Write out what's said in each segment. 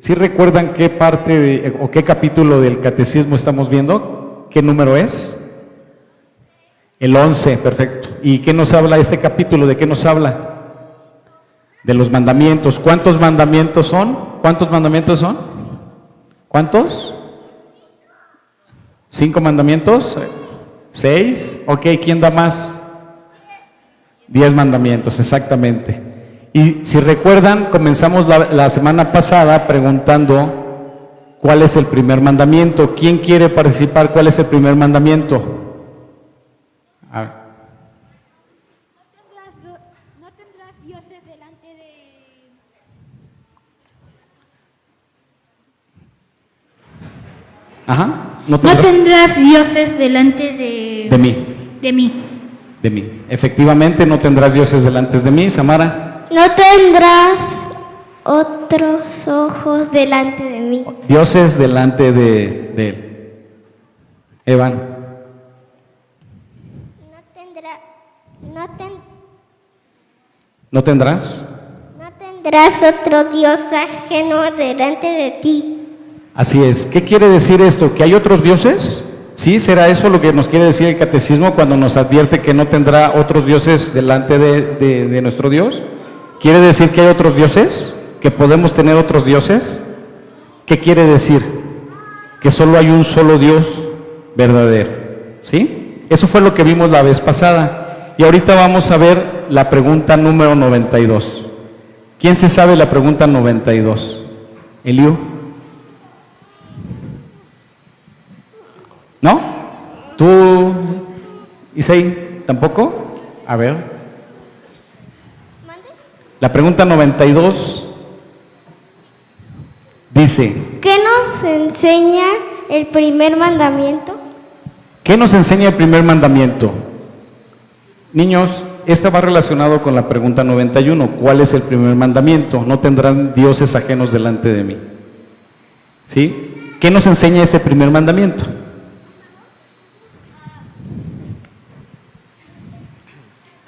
¿Sí recuerdan qué parte o qué capítulo del catecismo estamos viendo? ¿Qué número es? El 11, perfecto. ¿Y qué nos habla este capítulo? ¿De qué nos habla? De los mandamientos. ¿Cuántos mandamientos son? ¿Cuántos mandamientos son? ¿Cuántos? ¿5 mandamientos? ¿6? Ok, ¿quién da más? 10 mandamientos, exactamente. Y si recuerdan, comenzamos la semana pasada preguntando cuál es el primer mandamiento. ¿Quién quiere participar? ¿Cuál es el primer mandamiento? No tendrás dioses delante de... Ajá. No tendrás dioses delante de mí. De mí. De mí. Efectivamente, no tendrás dioses delante de mí, Samara. No tendrás otros ojos delante de mí. Dioses delante de él. Evan. ¿No tendrás? No tendrás otro Dios ajeno delante de ti. Así es. ¿Qué quiere decir esto? ¿Que hay otros dioses? ¿Sí? ¿Será eso lo que nos quiere decir el catecismo cuando nos advierte que no tendrá otros dioses delante de nuestro Dios? ¿Quiere decir que hay otros dioses? ¿Que podemos tener otros dioses? ¿Qué quiere decir? Que solo hay un solo Dios verdadero. ¿Sí? Eso fue lo que vimos la vez pasada. Y ahorita vamos a ver la pregunta número 92. ¿Quién se sabe la pregunta 92? ¿Eliu? ¿No? ¿Tú, Isai, tampoco? A ver. La pregunta 92 dice: ¿qué nos enseña el primer mandamiento? ¿Qué nos enseña el primer mandamiento? Niños, esta va relacionado con la pregunta 91. ¿Cuál es el primer mandamiento? No tendrán dioses ajenos delante de mí. ¿Sí? ¿Qué nos enseña este primer mandamiento?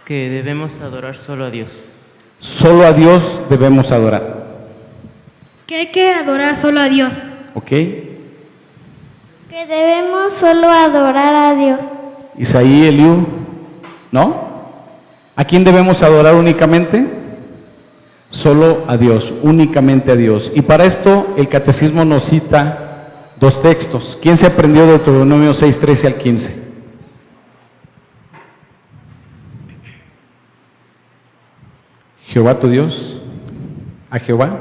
Que debemos adorar solo a Dios. Solo a Dios debemos adorar. Que hay que adorar solo a Dios. ¿Ok? Que debemos solo adorar a Dios. Isaí, Eliú, ¿no? ¿A quién debemos adorar únicamente? Solo a Dios, únicamente a Dios. Y para esto el catecismo nos cita 2 textos. ¿Quién se aprendió de Deuteronomio 6, 13 al 15? Jehová tu Dios, a Jehová.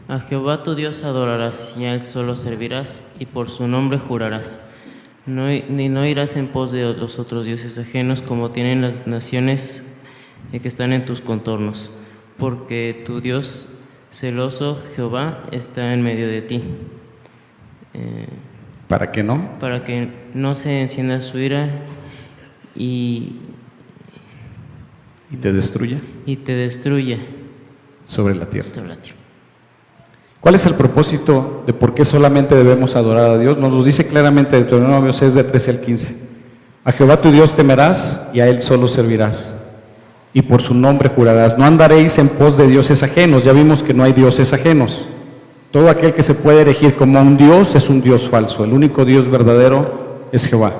A Jehová tu Dios adorarás, y a Él solo servirás, y por su nombre jurarás. No irás en pos de los otros dioses ajenos, como tienen las naciones que están en tus contornos, porque tu Dios celoso, Jehová, está en medio de ti. ¿Para qué no? Para que no se encienda su ira y te destruya. Y te destruya sobre la tierra. Sobre la tierra. ¿Cuál es el propósito de por qué solamente debemos adorar a Dios? Nos lo dice claramente Deuteronomio 6, de 13 al 15. A Jehová tu Dios temerás y a Él solo servirás. Y por su nombre jurarás. No andaréis en pos de dioses ajenos. Ya vimos que no hay dioses ajenos. Todo aquel que se puede erigir como un Dios es un Dios falso. El único Dios verdadero es Jehová.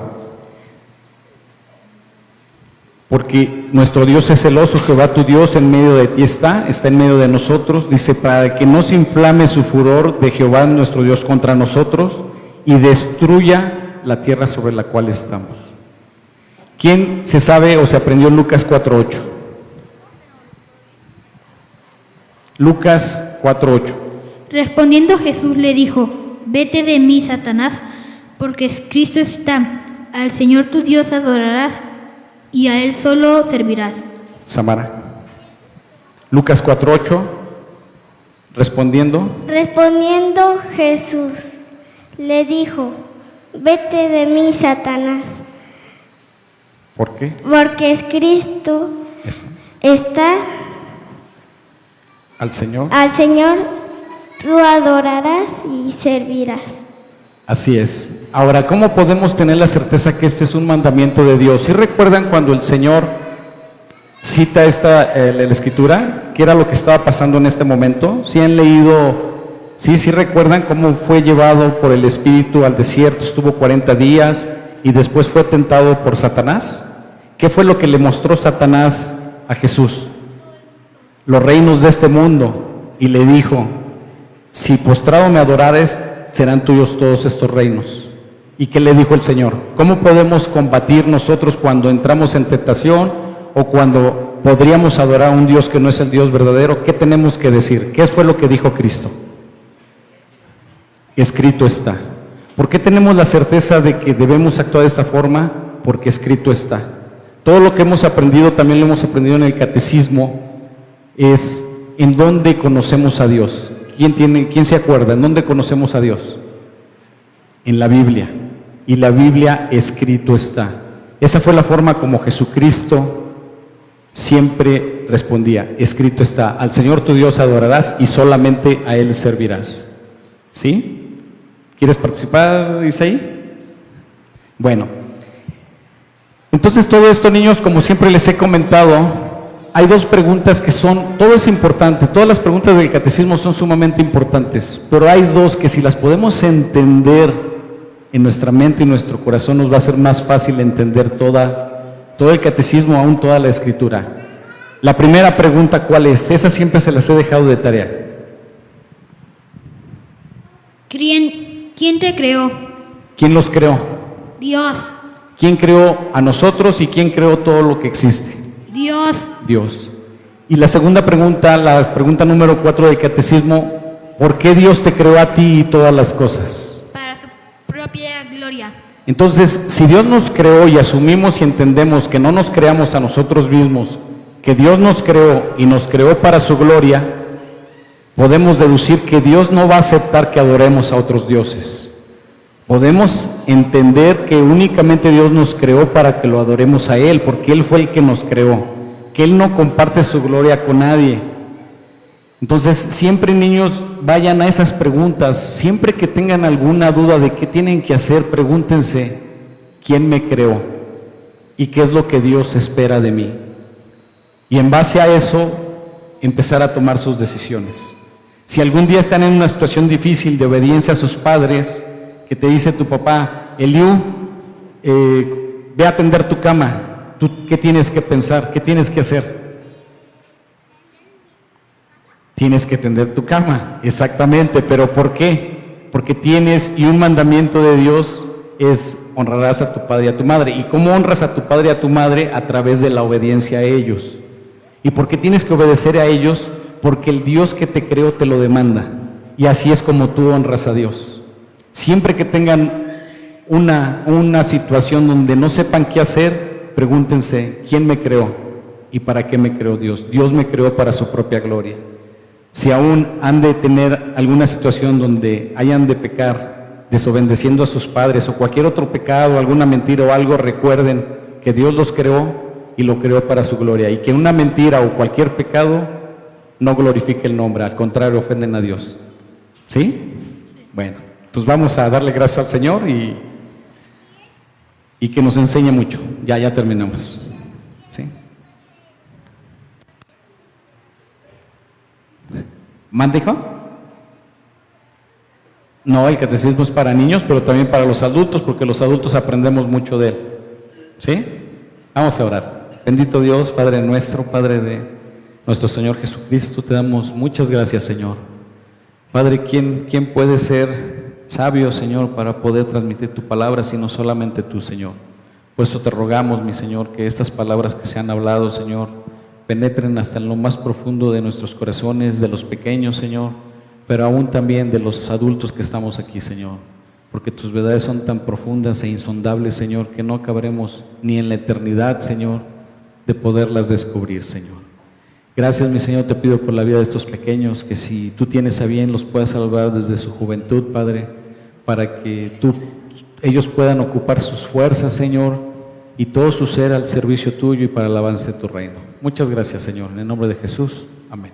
Porque nuestro Dios es celoso, Jehová tu Dios en medio de ti está en medio de nosotros. Dice, para que no se inflame su furor de Jehová nuestro Dios contra nosotros y destruya la tierra sobre la cual estamos. ¿Quién se sabe o se aprendió Lucas 4:8? Lucas 4:8. Respondiendo Jesús le dijo: vete de mí, Satanás, porque Cristo está: al Señor tu Dios adorarás y a Él solo servirás. Samara. Lucas 4:8. Respondiendo Jesús le dijo: vete de mí, Satanás. ¿Por qué? Porque es Cristo está al Señor tú adorarás y servirás. Así es. Ahora, ¿cómo podemos tener la certeza que este es un mandamiento de Dios? ¿Sí recuerdan cuando el Señor cita la escritura, qué era lo que estaba pasando en este momento. ¿Sí han leído, sí recuerdan cómo fue llevado por el Espíritu al desierto, estuvo 40 días y después fue tentado por Satanás? ¿Qué fue lo que le mostró Satanás a Jesús? Los reinos de este mundo, y le dijo: si postrado me adorares, serán tuyos todos estos reinos. ¿Y qué le dijo el Señor? ¿Cómo podemos combatir nosotros cuando entramos en tentación o cuando podríamos adorar a un Dios que no es el Dios verdadero? ¿Qué tenemos que decir? ¿Qué fue lo que dijo Cristo? Escrito está. ¿Por qué tenemos la certeza de que debemos actuar de esta forma? Porque escrito está. Todo lo que hemos aprendido, también lo hemos aprendido en el catecismo, es en dónde conocemos a Dios. ¿Quién se acuerda? ¿En dónde conocemos a Dios? En la Biblia. Y la Biblia escrito está. Esa fue la forma como Jesucristo siempre respondía: escrito está, al Señor tu Dios adorarás y solamente a Él servirás. ¿Sí? ¿Quieres participar, Isaí? Bueno, entonces todo esto, niños, como siempre les he comentado, hay dos preguntas que todo es importante, todas las preguntas del catecismo son sumamente importantes, pero hay dos que si las podemos entender en nuestra mente y nuestro corazón, nos va a ser más fácil entender todo el catecismo, aún toda la escritura. La primera pregunta, ¿cuál es? Esa siempre se las he dejado de tarea. ¿Quién te creó? ¿Quién los creó? Dios. ¿Quién creó a nosotros y quién creó todo lo que existe? Dios. Dios. Y la segunda pregunta, la pregunta número 4 del catecismo: ¿por qué Dios te creó a ti y todas las cosas? Para su propia gloria. Entonces, si Dios nos creó y asumimos y entendemos que no nos creamos a nosotros mismos, que Dios nos creó y nos creó para su gloria, podemos deducir que Dios no va a aceptar que adoremos a otros dioses. Podemos entender que únicamente Dios nos creó para que lo adoremos a Él, porque Él fue el que nos creó, que Él no comparte su gloria con nadie. Entonces, siempre, niños, vayan a esas preguntas, siempre que tengan alguna duda de qué tienen que hacer, pregúntense: ¿quién me creó? ¿Y qué es lo que Dios espera de mí? Y en base a eso, empezar a tomar sus decisiones. Si algún día están en una situación difícil de obediencia a sus padres, que te dice tu papá: Eliú, ve a atender tu cama, ¿tú qué tienes que pensar? ¿Qué tienes que hacer? Tienes que tender tu cama, exactamente. ¿Pero por qué? Porque tienes, y un mandamiento de Dios es: honrarás a tu padre y a tu madre. ¿Y cómo honras a tu padre y a tu madre? A través de la obediencia a ellos. ¿Y por qué tienes que obedecer a ellos? Porque el Dios que te creó te lo demanda, y así es como tú honras a Dios. Siempre que tengan una situación donde no sepan qué hacer, pregúntense: ¿quién me creó? ¿Y para qué me creó Dios? Dios me creó para su propia gloria. Si aún han de tener alguna situación donde hayan de pecar, desobedeciendo a sus padres o cualquier otro pecado, alguna mentira o algo, recuerden que Dios los creó y lo creó para su gloria, y que una mentira o cualquier pecado no glorifique el nombre, al contrario, ofenden a Dios. ¿Sí? Bueno, pues vamos a darle gracias al Señor y que nos enseñe mucho. Ya terminamos. ¿Sí? ¿Mande, hijo? No, el catecismo es para niños, pero también para los adultos, porque los adultos aprendemos mucho de él. ¿Sí? Vamos a orar. Bendito Dios, Padre nuestro, Padre de nuestro Señor Jesucristo, te damos muchas gracias, Señor. Padre, ¿quién puede ser sabio, Señor, para poder transmitir tu palabra, sino solamente tú, Señor? Por eso te rogamos, mi Señor, que estas palabras que se han hablado, Señor, penetren hasta en lo más profundo de nuestros corazones, de los pequeños, Señor, pero aún también de los adultos que estamos aquí, Señor, porque tus verdades son tan profundas e insondables, Señor, que no acabaremos ni en la eternidad, Señor, de poderlas descubrir, Señor. Gracias, mi Señor, te pido por la vida de estos pequeños, que si tú tienes a bien los puedas salvar desde su juventud, Padre, para que ellos puedan ocupar sus fuerzas, Señor, y todo su ser al servicio tuyo y para el avance de tu reino. Muchas gracias, Señor. En el nombre de Jesús. Amén.